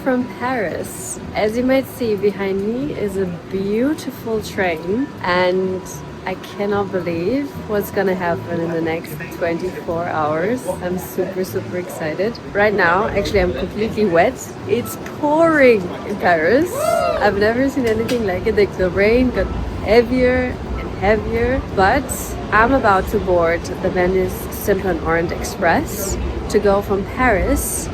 from Paris. As you might see behind me is a beautiful train, and I cannot believe what's gonna happen in the next 24 hours. I'm super excited. Right now, actually, I'm completely wet. It's pouring in Paris. I've never seen anything like it. Like, the rain got heavier and heavier, but I'm about to board the Venice Simplon Orient Express to go from Paris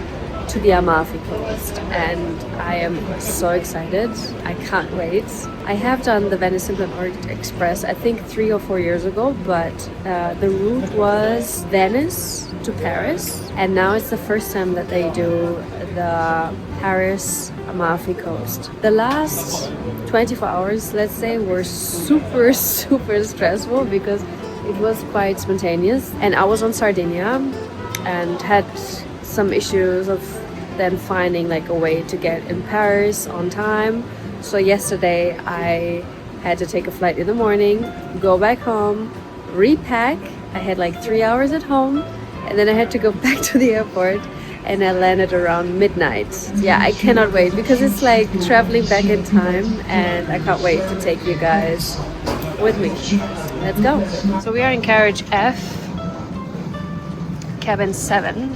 to the Amalfi Coast, and I am so excited. I can't wait. I have done the Venice Simplon Orient Express I think 3 or 4 years ago, but the route was Venice to Paris, and now it's the first time that they do the Paris Amalfi Coast. The last 24 hours, let's say, were super stressful because it was quite spontaneous, and I was on Sardinia and had some issues of then finding like a way to get in Paris on time. So yesterday I had to take a flight in the morning, go back home, repack. I had like 3 hours at home, and then I had to go back to the airport, and I landed around midnight. Yeah, I cannot wait because it's like traveling back in time, and I can't wait to take you guys with me. Let's go. So we are in carriage F, cabin 7.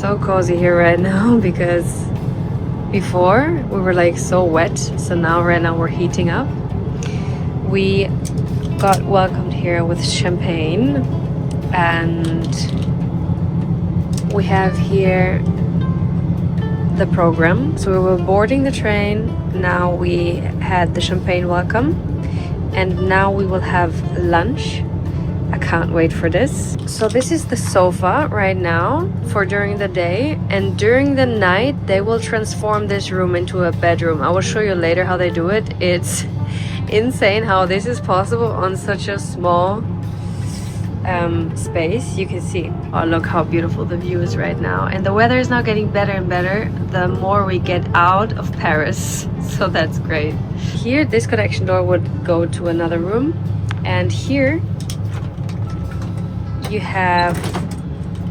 So cozy here right now because before we were like so wet, so now right now we're heating up. We got welcomed here with champagne, and we have here the program. So we were boarding the train, now we had the champagne welcome, and now we will have lunch. I can't wait for this. So this is the sofa right now for during the day, and during the night they will transform this room into a bedroom. I will show you later how they do it. It's insane how this is possible on such a small space. You can see, oh look how beautiful the view is right now, and the weather is now getting better and better the more we get out of Paris, so that's great. Here this connection door would go to another room, and here you have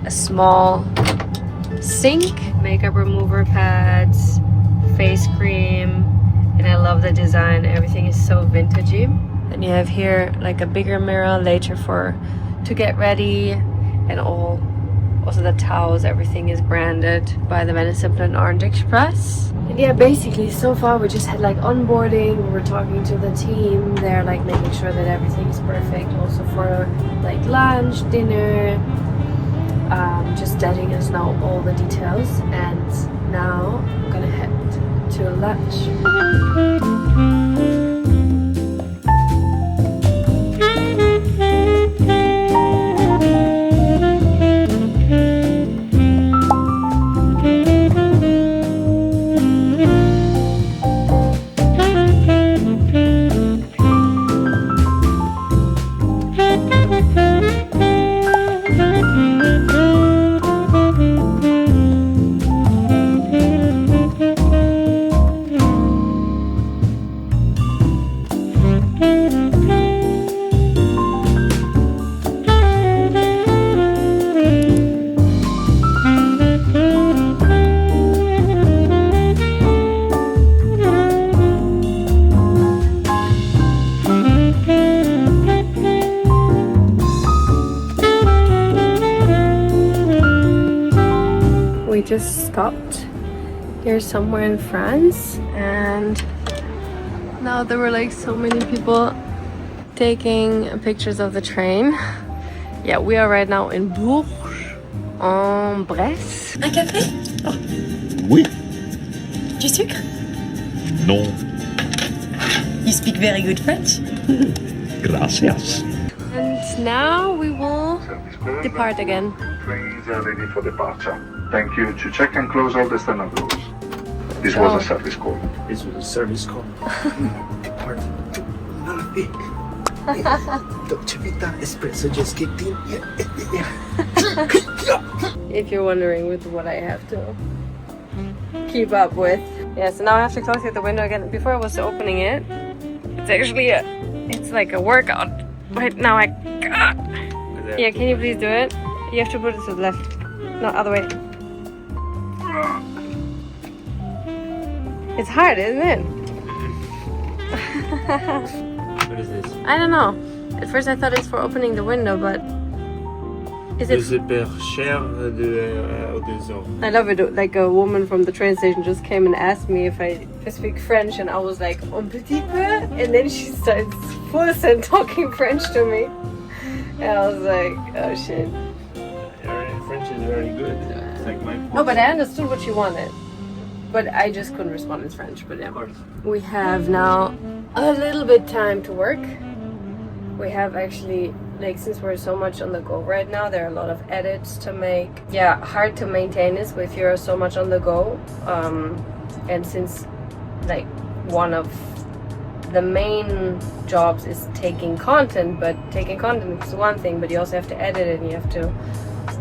a small sink, makeup remover pads, face cream, and I love the design. Everything is so vintagey. Then you have here like a bigger mirror later to get ready, and also the towels, everything is branded by the Venice Simplon Orient Express. And yeah, basically so far we just had like onboarding, we were talking to the team, they're like making sure that everything is perfect also for like lunch, dinner, just letting us know all the details. And now I'm gonna head to lunch. We just stopped here somewhere in France, and now there were like so many people taking pictures of the train. Yeah, we are right now in Bourg-en-Bresse. Un café? Ah, oui. Du sucre? Non. You speak very good French. Gracias. And now we will depart again. Trains are ready for departure. Thank you to check and close all the standard doors. This was a service call. This was a service call. Depart to Amalfi. Dolce Vita espresso just kicked in. If you're wondering with what I have to keep up with. Yeah, so now I have to close the window again. Before I was opening it, it's actually it's like a workout. Right now yeah, can you please do it? You have to put it to the left. No, other way. It's hard, isn't it? What is this? I don't know. At first I thought it's for opening the window, but is it? I love it. Like a woman from the train station just came and asked me if I speak French, and I was like, un petit peu, and then she starts full send talking French to me, and I was like, oh shit. Your French is very good. It's like my. No, but I understood what she wanted, but I just couldn't respond in French. But yeah, we have now a little bit time to work. We have actually, like, since we're so much on the go right now, there are a lot of edits to make. Yeah, hard to maintain this if you're so much on the go. And since, like, one of the main jobs is taking content, but taking content is one thing, but you also have to edit it and you have to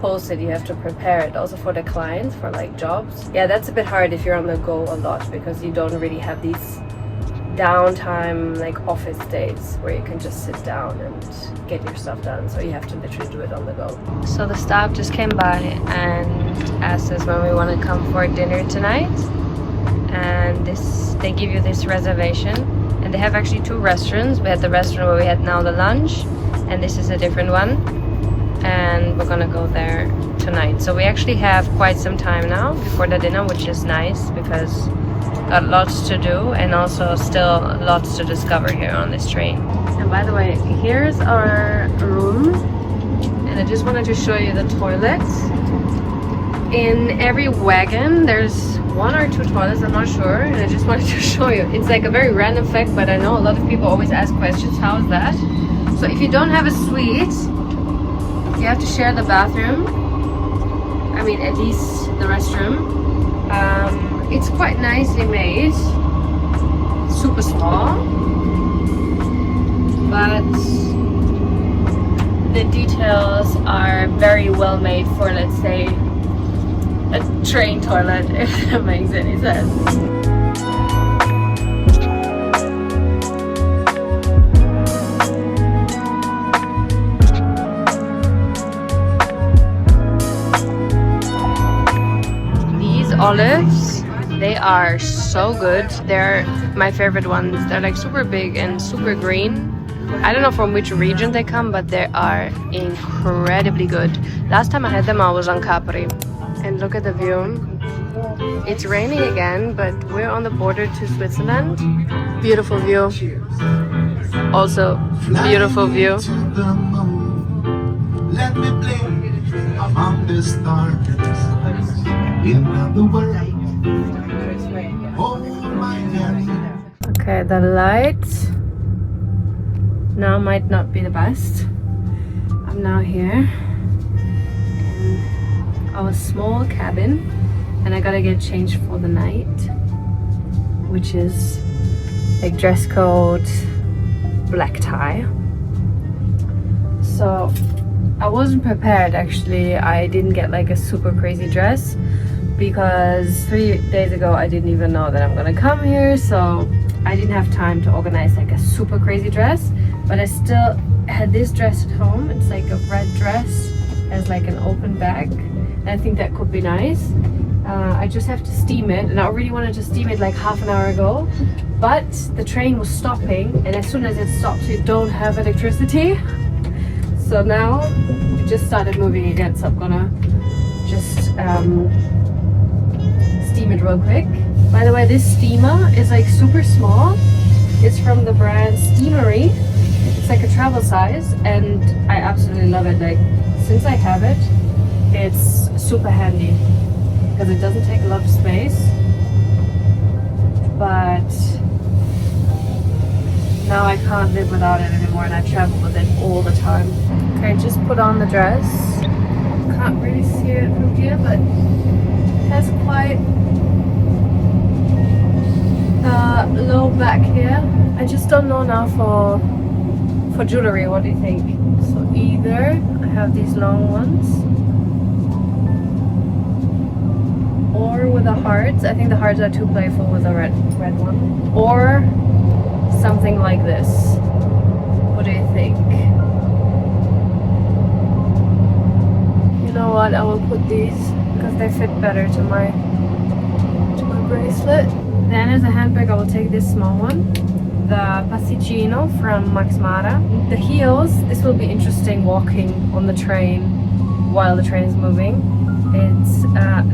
post it, you have to prepare it also for the clients, for like jobs. Yeah, that's a bit hard if you're on the go a lot, because you don't really have these downtime like office days where you can just sit down and get your stuff done, so you have to literally do it on the go. So the staff just came by and asked us when we want to come for dinner tonight, and they give you this reservation, and they have actually two restaurants. We had the restaurant where we had now the lunch, and this is a different one, and we're gonna go there tonight. So we actually have quite some time now before the dinner, which is nice because got lots to do and also still lots to discover here on this train. And by the way, here's our room, and I just wanted to show you the toilets. In every wagon there's one or two toilets, I'm not sure, and I just wanted to show you. It's like a very random fact, but I know a lot of people always ask questions, how is that? So if you don't have a suite, you have to share the bathroom. I mean, at least the restroom. It's quite nicely made, super small, but the details are very well made for, let's say, a train toilet, if that makes any sense. Olives, they are so good. They're my favorite ones. They're like super big and super green. I don't know from which region they come, but they are incredibly good. Last time I had them I was on Capri. And look at the view. It's raining again, but we're on the border to Switzerland. Beautiful view. Also beautiful view. Let me play among the stars. In the world, hold my hand. Okay, the light now might not be the best. I'm now here in our small cabin, and I gotta get changed for the night, which is like dress code, black tie. So I wasn't prepared actually. I didn't get like a super crazy dress, because 3 days ago I didn't even know that I'm gonna come here, so I didn't have time to organize like a super crazy dress. But I still had this dress at home. It's like a red dress, has like an open bag, and I think that could be nice. I just have to steam it, and I already wanted to steam it like half an hour ago, but the train was stopping, and as soon as it stops you don't have electricity. So now we just started moving again, so I'm gonna just steam it real quick. By the way, this steamer is like super small. It's from the brand Steamery. It's like a travel size, and I absolutely love it. Like, since I have it, it's super handy because it doesn't take a lot of space. But now I can't live without it anymore, and I travel with it all the time. Okay, just put on the dress. Can't really see it from here, but it has quite low back here. I just don't know now For jewelry, what do you think? So either I have these long ones, or with the hearts. I think the hearts are too playful with the red one. Or something like this. What do you think? You know what? I will put these because they fit better to my bracelet. Then as a handbag, I will take this small one, the Passeggino from Max Mara. The heels. This will be interesting walking on the train while the train is moving. It's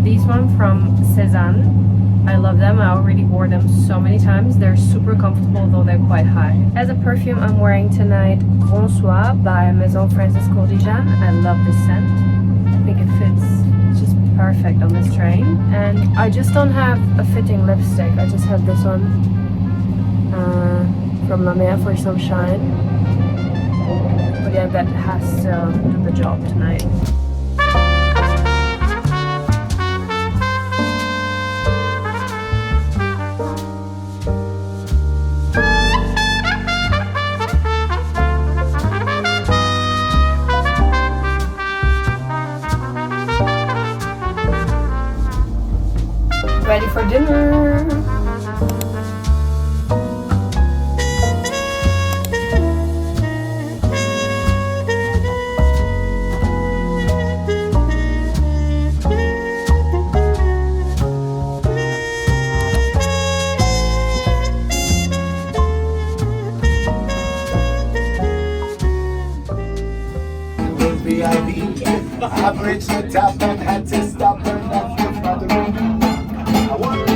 these one from Cézanne. I love them. I already wore them so many times. They're super comfortable, though they're quite high. As a perfume, I'm wearing tonight Bonsoir by Maison Francis Cordijan. I love this scent. I think it fits just perfect on this train. And I just don't have a fitting lipstick. I just have this one from La Mer for some shine. But yeah, that has to do the job tonight. Ready for dinner. I've reached the top and had to stop and off the front of the room. I want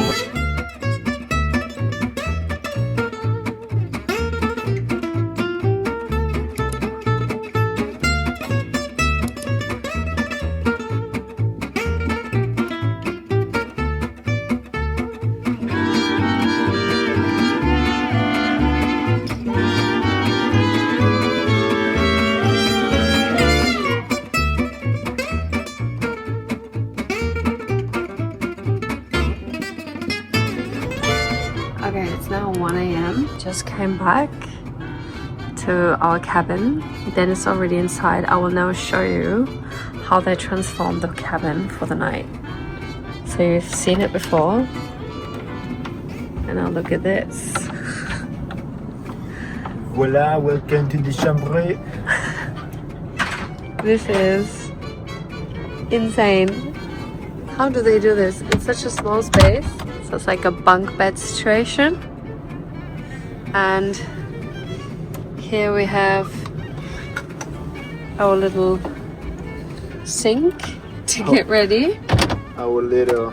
Okay, it's now 1 a.m. Just came back to our cabin. Dennis is already inside. I will now show you how they transformed the cabin for the night. So you've seen it before. And now look at this. Voila, welcome to the chambre. This is insane. How do they do this? It's such a small space. So it's like a bunk bed situation. And here we have our little sink to get ready. Our little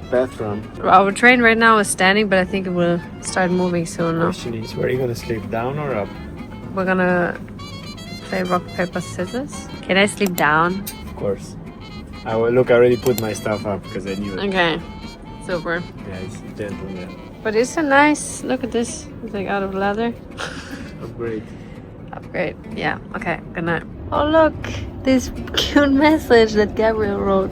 bathroom. Our train right now is standing, but I think it will start moving soon. No? Question is, where are you gonna sleep, down or up? We're gonna play rock, paper, scissors. Can I sleep down? Of course. I will look. I already put my stuff up because I knew it. Okay, super. Yeah, it's gentle. Yeah. But it's a nice, look at this. It's like out of leather. Upgrade. Upgrade. Yeah. Okay. Good night. Oh look, this cute message that Gabriel wrote.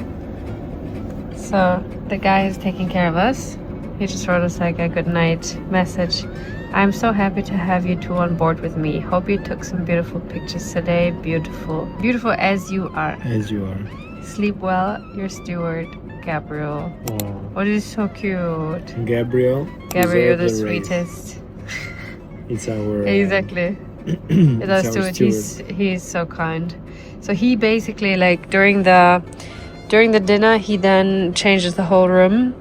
So the guy who's taking care of us, he just wrote us like a good night message. I'm so happy to have you two on board with me. Hope you took some beautiful pictures today. Beautiful. Beautiful as you are. As you are. Sleep well, your steward, Gabriel. Oh. Oh, this is so cute. Gabriel. Gabriel, you're the deserve raise. sweetest. It's our. Exactly. It's our steward. He's so kind. So he basically, like, during the dinner, he then changes the whole room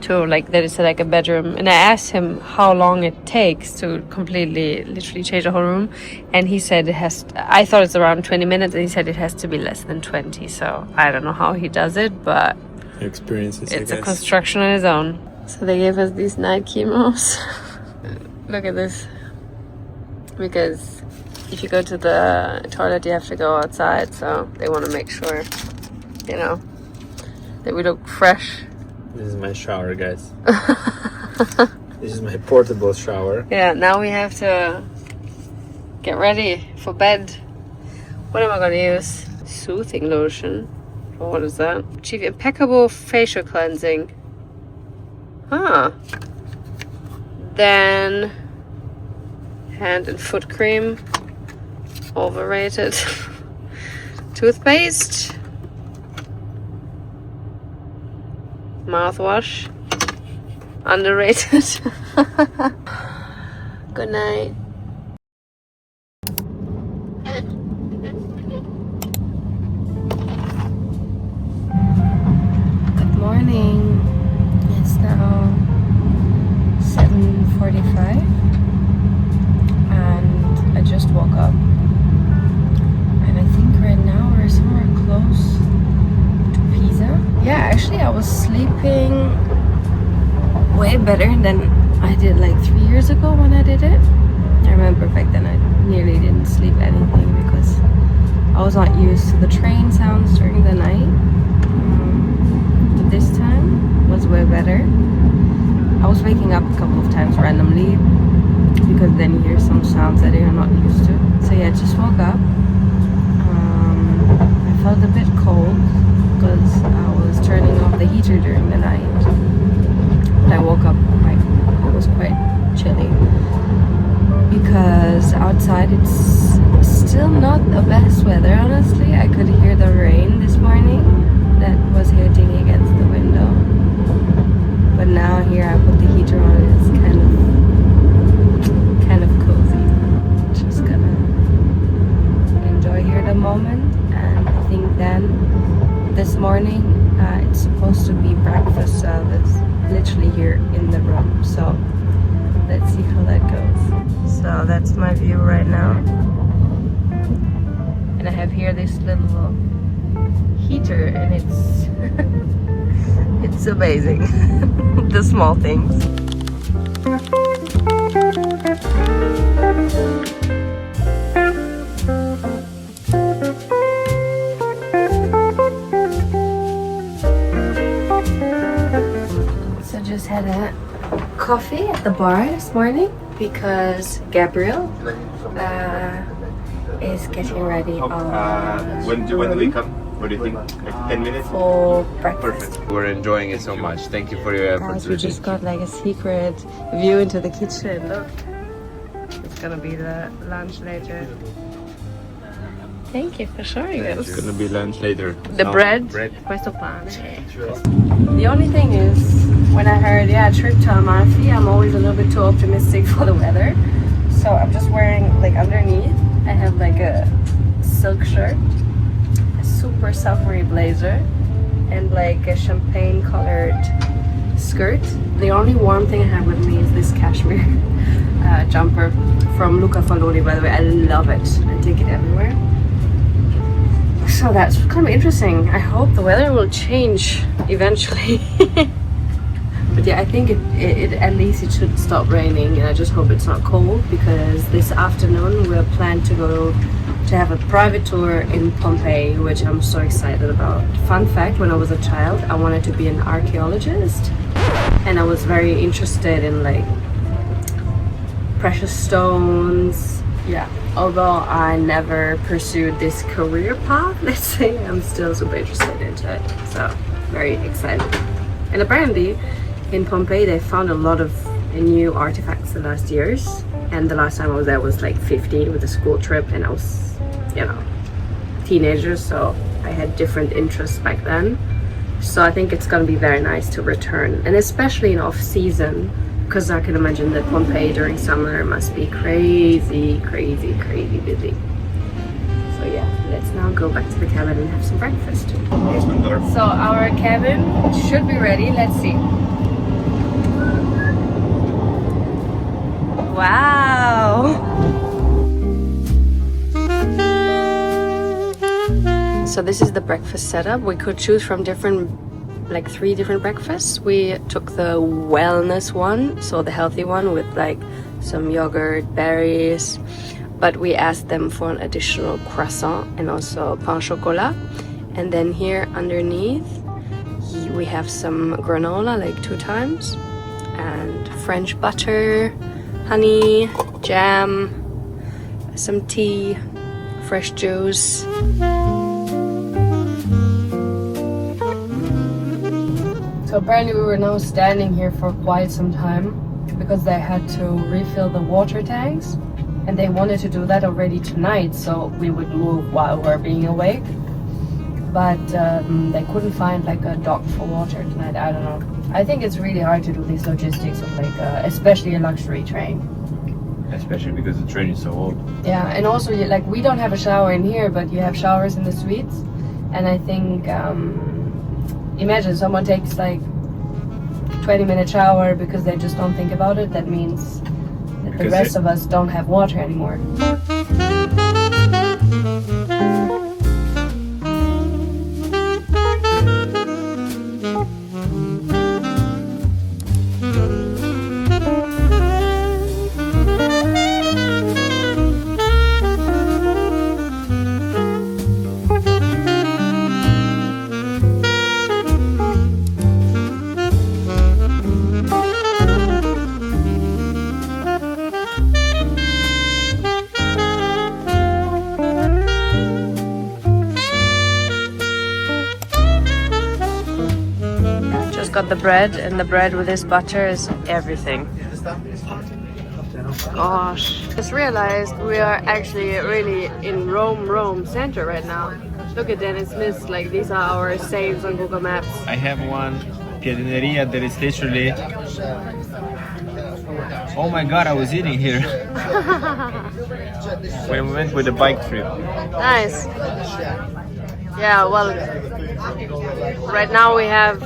to like that is like a bedroom. And I asked him how long it takes to completely, literally change the whole room, and he said it has. I thought it's around 20 minutes, and he said it has to be less than 20. So I don't know how he does it, but Experiences. it's a construction on its own. So they gave us these night chemos. Look at this. Because if you go to the toilet, you have to go outside. So they want to make sure, you know, that we look fresh. This is my shower, guys. This is my portable shower. Yeah, now we have to get ready for bed. What am I going to use? Soothing lotion. Oh, what is that? Achieve impeccable facial cleansing. Huh. Then hand and foot cream. Overrated. Toothpaste. Mouthwash. Underrated. Good night. Good morning. It's now 7:45 and I just woke up. And I think right now we're somewhere close to Pisa. Yeah, actually I was sleeping way better than I did like 3 years ago when I did it. I remember back then I nearly didn't sleep anything because I was not used to the train sounds during the night. But this time was way better. I was waking up a couple of times randomly because then you hear some sounds that you're not used to. So yeah, I just woke up. I felt a bit cold because I was turning off the heater during the night. But I woke up it was quite chilly because outside it's still not the best weather, honestly. I could hear the rain this morning that was hitting against the window. But now here I put the heater on and it's kind of cozy. Just gonna enjoy here the moment. And I think then this morning it's supposed to be breakfast service literally here in the room. So let's see how that goes. So that's my view right now. And I have here this little heater and it's it's amazing. The small things. So just had a coffee at the bar this morning because Gabriel is getting ready on When do we come? What do you think? Like 10 minutes? for breakfast. Perfect. We're enjoying it so much. Thank you for your efforts. Guys, we just got like a secret view into the kitchen. Look, it's gonna be the lunch later. Thank you for showing us. It's gonna be lunch later. The bread. Questo pane. The only thing is, when I heard, yeah, trip to Amalfi, I'm always a little bit too optimistic for the weather. So I'm just wearing, like underneath, I have like a silk shirt, a super summery blazer, and like a champagne colored skirt. The only warm thing I have with me is this cashmere jumper from Luca Faloni, by the way. I love it. I take it everywhere. So that's kind of interesting. I hope the weather will change eventually. But yeah, I think it at least it should stop raining, and I just hope it's not cold because this afternoon we're planned to go to have a private tour in Pompeii, which I'm so excited about. Fun fact, when I was a child, I wanted to be an archaeologist, and I was very interested in like precious stones. Yeah, although I never pursued this career path, let's say, I'm still super interested into it. So very excited. And apparently in Pompeii they found a lot of new artifacts the last years, and the last time I was there was like 15 with a school trip, and I was, you know, teenager, so I had different interests back then. So I think it's gonna be very nice to return, and especially in off season, because I can imagine that Pompeii during summer must be crazy busy. So yeah, let's now go back to the cabin and have some breakfast. So our cabin should be ready. Let's see. Wow! So this is the breakfast setup. We could choose from like 3 different breakfasts. We took the wellness one, so the healthy one with like some yogurt, berries, but we asked them for an additional croissant and also pain chocolat. And then here underneath we have some granola, like 2 times, and French butter, honey, jam, some tea, fresh juice. So apparently we were now standing here for quite some time because they had to refill the water tanks. and they wanted to do that already tonight, so we would move while we're being awake. But they couldn't find like a dock for water tonight. I don't know. I think it's really hard to do these logistics of like, especially a luxury train. Especially because the train is so old. Yeah, and also like we don't have a shower in here, but you have showers in the suites. And I think, imagine someone takes like 20-minute shower because they just don't think about it. That means that the rest of us don't have water anymore. Got the bread, and the bread with this butter is everything. Gosh, just realized we are actually really in Rome center right now. Look at Dennis Smith, like these are our saves on Google Maps. I have one piadineria that is literally... Oh my god, I was eating here. When we went with the bike trip. Nice. Yeah, well, right now we have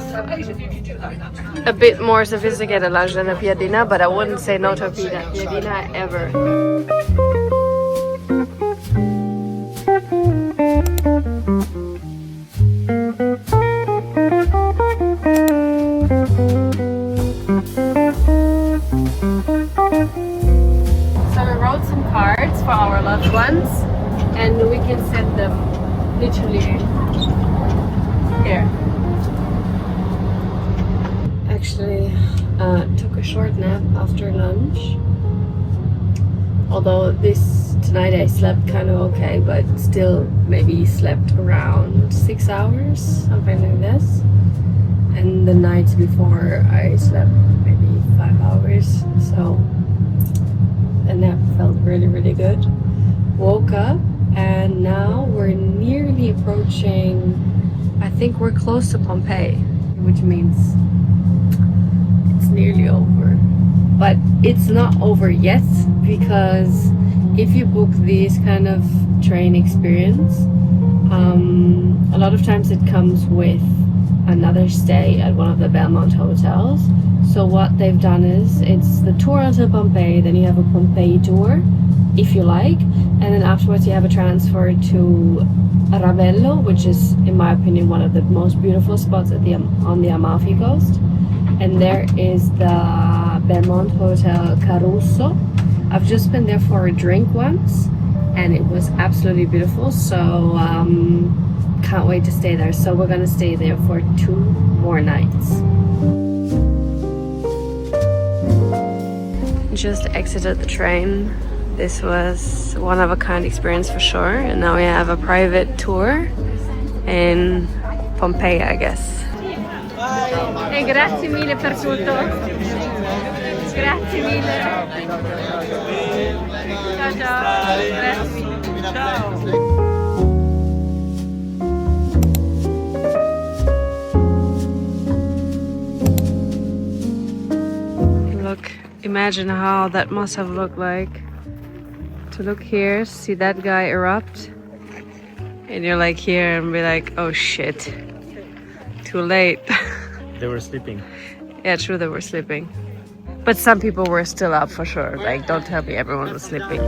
a bit more sophisticated lunch than a piadina, but I wouldn't say no to a piadina ever. So we wrote some cards for our loved ones, and we can send them literally here. Actually, took a short nap after lunch. Although tonight I slept kind of okay, but still maybe slept around 6 hours, something like this. And the nights before I slept maybe 5 hours, so the nap felt really, really good. Woke up, and now we're nearly approaching, I think we're close to Pompeii, which means it's nearly over. But it's not over yet, because if you book these kind of train experience, a lot of times it comes with another stay at one of the Belmont hotels. So what they've done is, it's the tour until Pompeii, then you have a Pompeii tour, if you like, and then afterwards you have a transfer to Ravello, which is, in my opinion, one of the most beautiful spots on the Amalfi Coast. And there is the Belmont Hotel Caruso. I've just been there for a drink once, and it was absolutely beautiful, so can't wait to stay there. So we're gonna stay there for 2 more nights. Just exited the train. This was one of a kind experience for sure, and now we have a private tour in Pompeii, I guess. E grazie mille per tutto. Grazie mille. Ciao ciao. Grazie. Ciao. Look, imagine how that must have looked like. To look here, see that guy erupt, and you're like here and be like, oh shit, too late. They were sleeping. Yeah, true, they were sleeping. But some people were still up for sure. Like, don't tell me everyone was sleeping.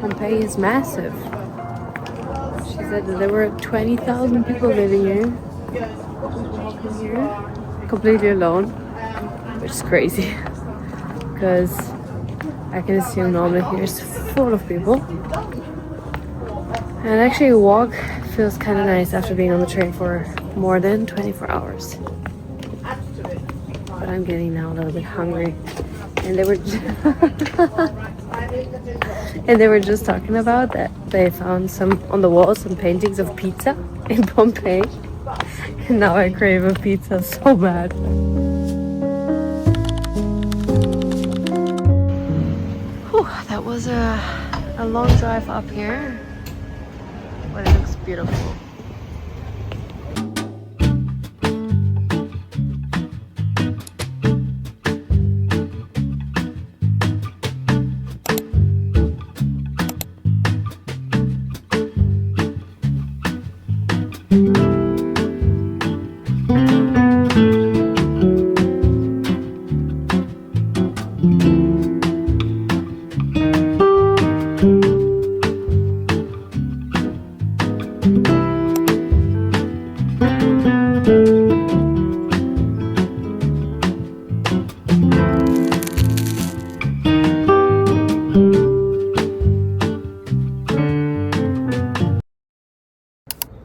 Pompeii is massive. She said that there were 20,000 people living here. Completely alone, which is crazy because I can assume normally here is full of people. And actually a walk feels kind of nice after being on the train for more than 24 hours. But I'm getting now a little bit hungry. and they were and they were just talking about that they found some on the walls some paintings of pizza in Pompeii, and now I crave a pizza so bad. Whew, that was a long drive up here, but it looks beautiful.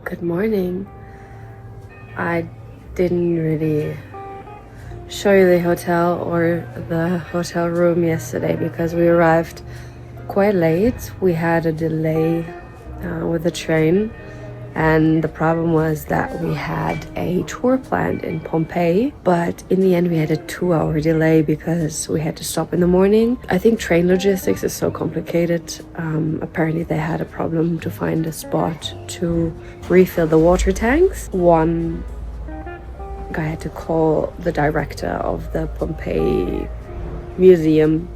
Good morning. I didn't really show you the hotel or the hotel room yesterday because we arrived quite late. We had a delay with the train, and the problem was that we had a tour planned in Pompeii, but in the end we had a 2-hour delay because we had to stop in the morning. I think train logistics is so complicated. Apparently they had a problem to find a spot to refill the water tanks. One guy had to call the director of the Pompeii museum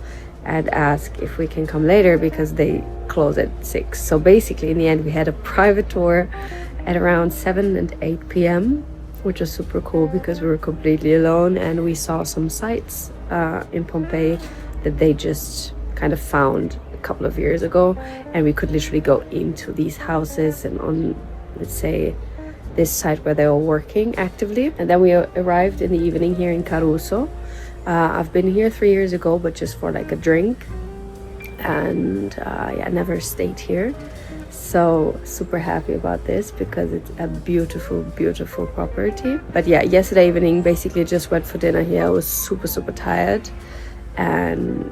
and ask if we can come later because they close at 6. So basically in the end we had a private tour at around 7 and 8 p.m, which was super cool because we were completely alone, and we saw some sites in Pompeii that they just kind of found a couple of years ago, and we could literally go into these houses and on, let's say, this site where they were working actively. And then we arrived in the evening here in Caruso. I've been here 3 years ago, but just for like a drink, and yeah, never stayed here. So super happy about this because it's a beautiful, beautiful property. But yeah, yesterday evening basically just went for dinner here. I was super tired, and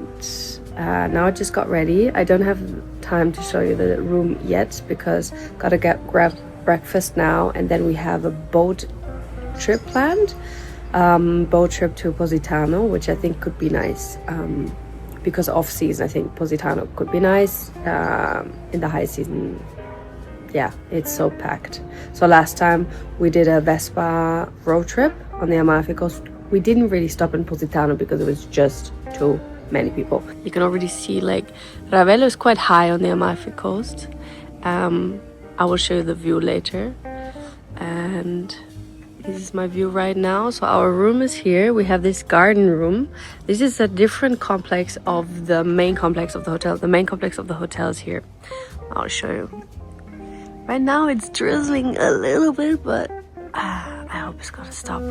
now I just got ready. I don't have time to show you the room yet because gotta grab breakfast now, and then we have a boat trip planned. Boat trip to Positano, which I think could be nice. Because off season I think Positano could be nice. In the high season, yeah, it's so packed. So last time we did a Vespa road trip on the Amalfi Coast. We didn't really stop in Positano because it was just too many people. You can already see like Ravello is quite high on the Amalfi Coast. I will show you the view later, and this is my view right now. So our room is here. We have this garden room. This is a different complex of the main complex of the hotel. The main complex of the hotel is here. I'll show you. Right now it's drizzling a little bit, but I hope it's gonna stop.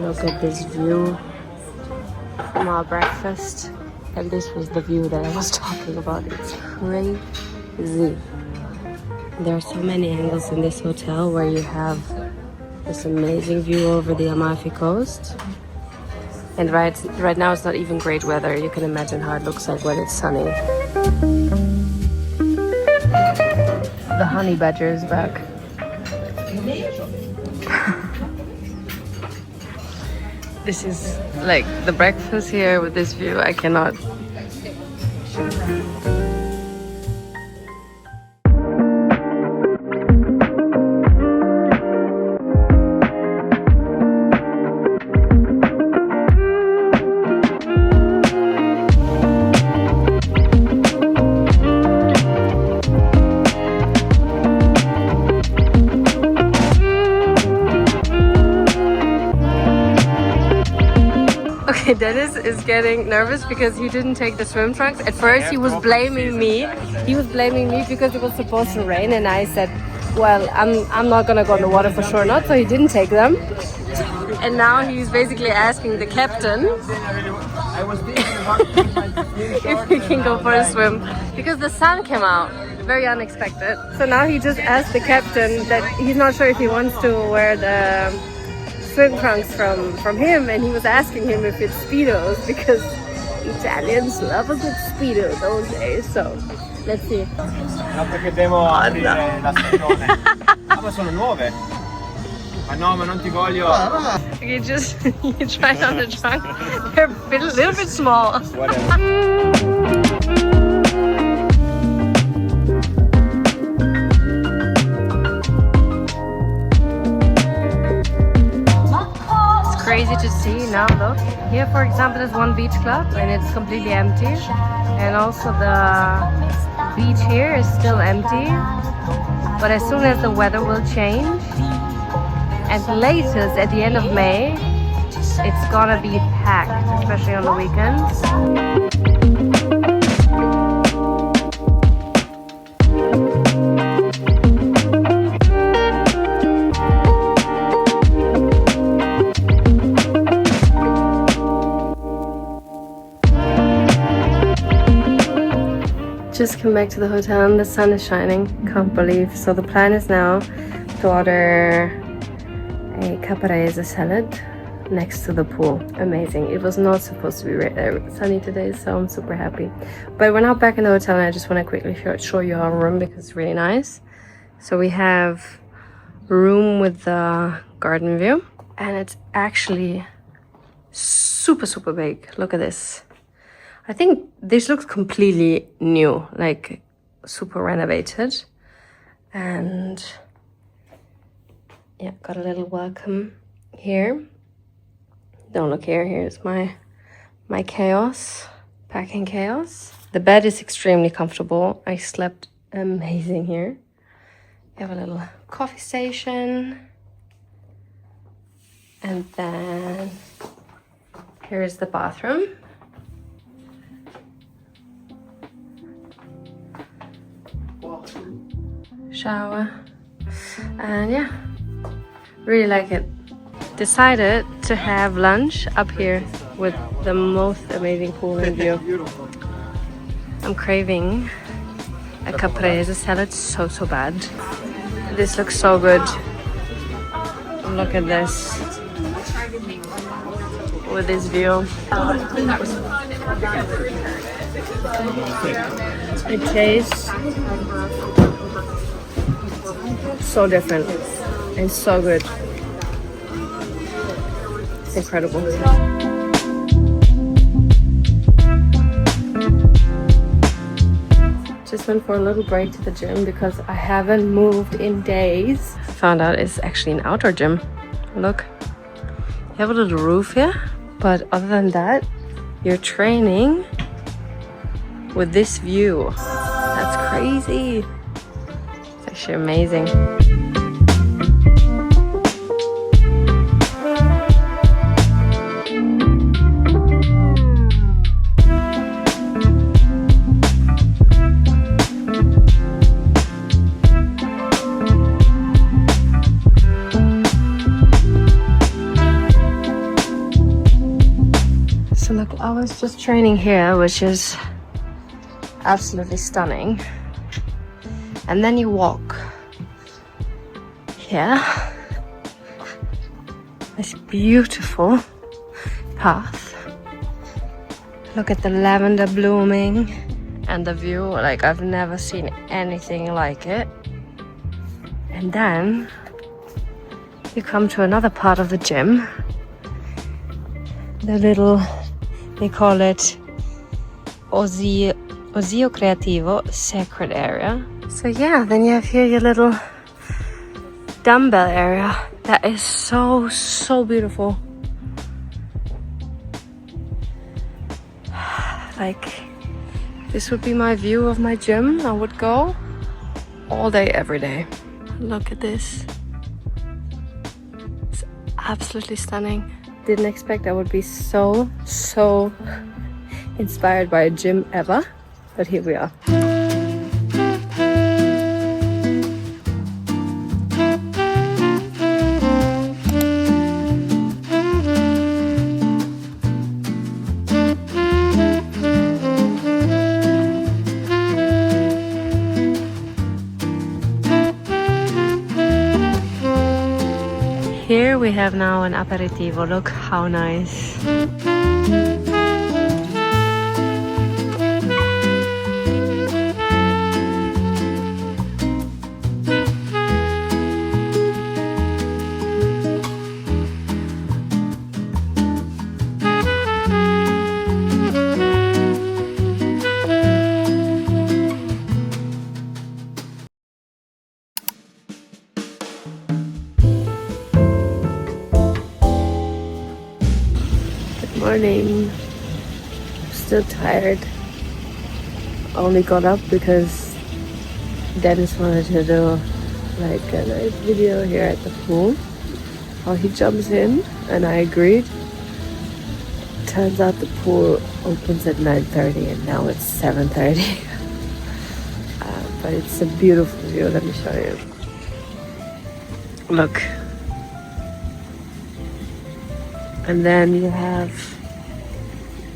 Look at this view from our breakfast, and this was the view that I was talking about. It's crazy. There are so many angles in this hotel where you have this amazing view over the Amalfi Coast, and right now it's not even great weather. You can imagine how it looks like when it's sunny. The honey badger is back. This is like the breakfast here with this view. I cannot. Dennis is getting nervous because he didn't take the swim trunks. At first he was blaming me. He was blaming me because it was supposed to rain, and I said, well, I'm not gonna go in the water for sure not, so he didn't take them. And now he's basically asking the captain if he can go for a swim because the sun came out. Very unexpected. So now he just asked the captain that he's not sure if he wants to wear the swim trunks from him, and he was asking him if it's Speedos because Italians love a good Speedo, don't they? So let's see. No, perché devo aprire la stagione. Ma sono nuove. Ma no, ma non ti voglio. You just you try on the trunk. They're a little bit small. Whatever. Crazy to see now. Look here, for example, there's one beach club and it's completely empty, and also the beach here is still empty, but as soon as the weather will change, at latest at the end of May, it's gonna be packed, especially on the weekends. Just came back to the hotel and the sun is shining. Can't believe. So the plan is now to order a caprese salad next to the pool. Amazing. It was not supposed to be sunny today, so I'm super happy. But we're now back in the hotel and I just want to quickly show you our room because it's really nice. So we have a room with the garden view and it's actually super big. Look at this. I think this looks completely new, like super renovated. And yeah, got a little welcome here. Don't look here, here's my chaos, packing chaos. The bed is extremely comfortable. I slept amazing here. We have a little coffee station. And then here is the bathroom. Shower, and yeah, really like it. Decided to have lunch up here with the most amazing pool and view. I'm craving a caprese salad so bad. This looks so good. Look at this with this view. It tastes so different and so good. It's incredible. Just went for a little break to the gym because I haven't moved in days. Found out it's actually an outdoor gym. Look, you have a little roof here, but other than that, you're training with this view. That's crazy. It's actually amazing. So look, I was just training here, which is absolutely stunning. And then you walk here, this beautiful path. Look at the lavender blooming and the view, like I've never seen anything like it. And then you come to another part of the gym, the little, they call it Osio Creativo sacred area. So yeah, then you have here your little dumbbell area. That is so beautiful. Like, this would be my view of my gym. I would go all day, every day. Look at this. It's absolutely stunning. Didn't expect I would be so inspired by a gym ever, but here we are. we have now an aperitivo. Look how nice. Morning. Still tired. Only got up because Dennis wanted to do like a nice video here at the pool. How he jumps in, and I agreed. Turns out the pool opens at 9:30 and now it's 7:30. But it's a beautiful view. Let me show you. Look. And then you have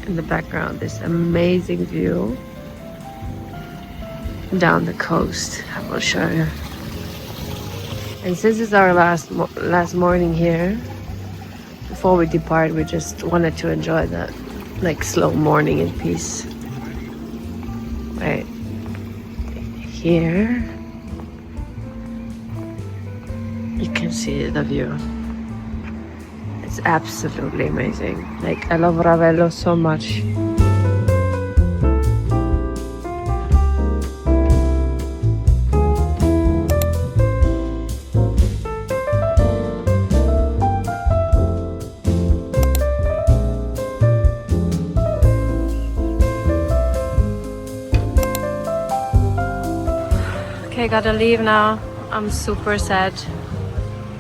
in the background this amazing view down the coast. I will show you. And since it's our last morning here, before we depart, we just wanted to enjoy the like slow morning in peace. Right here, you can see the view. It's absolutely amazing. Like, I love Ravello so much. Okay, gotta leave now. I'm super sad.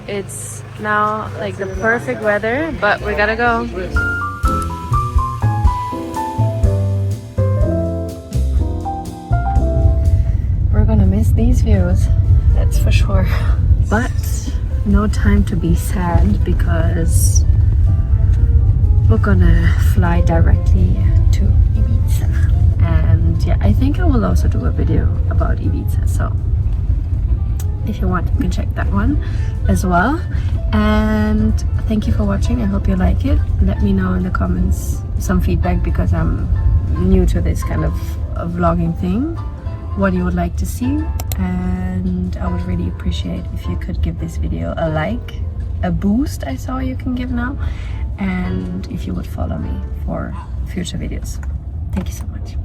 It's now like the perfect weather, but we gotta go. We're gonna miss these views, that's for sure. But no time to be sad because we're gonna fly directly to Ibiza. And yeah, I think I will also do a video about Ibiza, so if you want, you can check that one as well. And thank you for watching. I hope you like it. Let me know in the comments some feedback, because I'm new to this kind of vlogging thing, what you would like to see. And I would really appreciate if you could give this video a like, a boost I saw you can give now, and if you would follow me for future videos. Thank you so much.